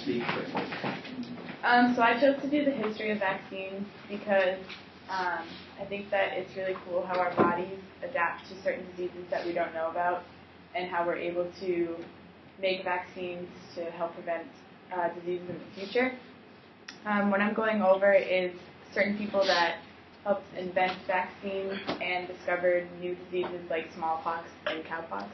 speak quickly. So I chose to do the history of vaccines because I think that it's really cool how our bodies adapt to certain diseases that we don't know about, and how we're able to make vaccines to help prevent diseases in the future. What I'm going over is certain people that helped invent vaccines and discovered new diseases like smallpox and cowpox.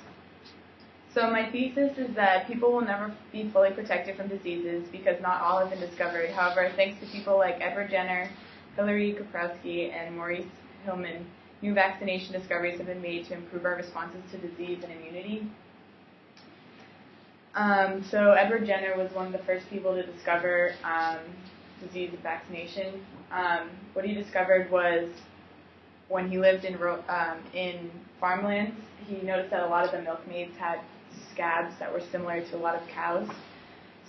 So my thesis is that people will never be fully protected from diseases because not all have been discovered. However, thanks to people like Edward Jenner, Hillary Kaprowski, and Maurice Hillman, new vaccination discoveries have been made to improve our responses to disease and immunity. So Edward Jenner was one of the first people to discover disease and vaccination. What he discovered was when he lived in farmlands, he noticed that a lot of the milkmaids had scabs that were similar to a lot of cows.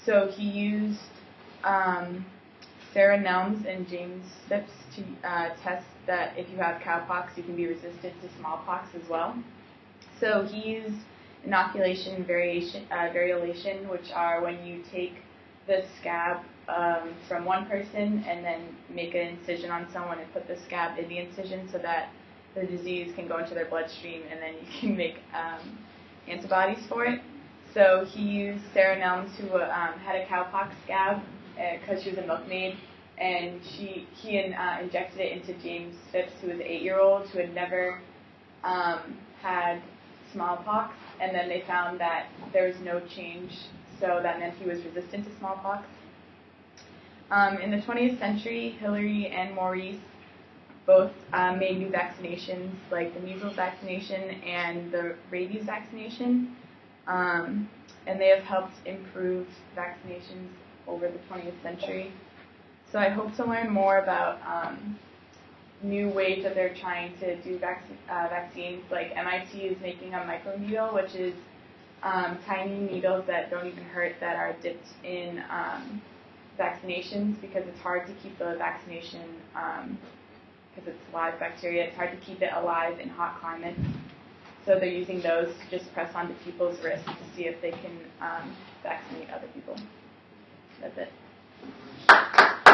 So he used Sarah Nelms and James Phipps to test that if you have cowpox, you can be resistant to smallpox as well. So he used inoculation and variolation, which are when you take the scab from one person and then make an incision on someone and put the scab in the incision so that the disease can go into their bloodstream, and then you can make antibodies for it. So he used Sarah Nelms, who had a cowpox scab because she was a milkmaid, and he injected it into James Phipps, who was an 8-year-old who had never had smallpox, and then they found that there was no change, so that meant he was resistant to smallpox. In the 20th century, Hillary and Maurice both made new vaccinations, like the measles vaccination and the rabies vaccination, and they have helped improve vaccinations over the 20th century. So I hope to learn more about new ways that they're trying to do vaccines. Like MIT is making a microneedle, which is tiny needles that don't even hurt, that are dipped in vaccinations, because it's hard to keep the vaccination, because it's live bacteria, it's hard to keep it alive in hot climates. So they're using those to just press onto people's wrists to see if they can vaccinate other people. That's it.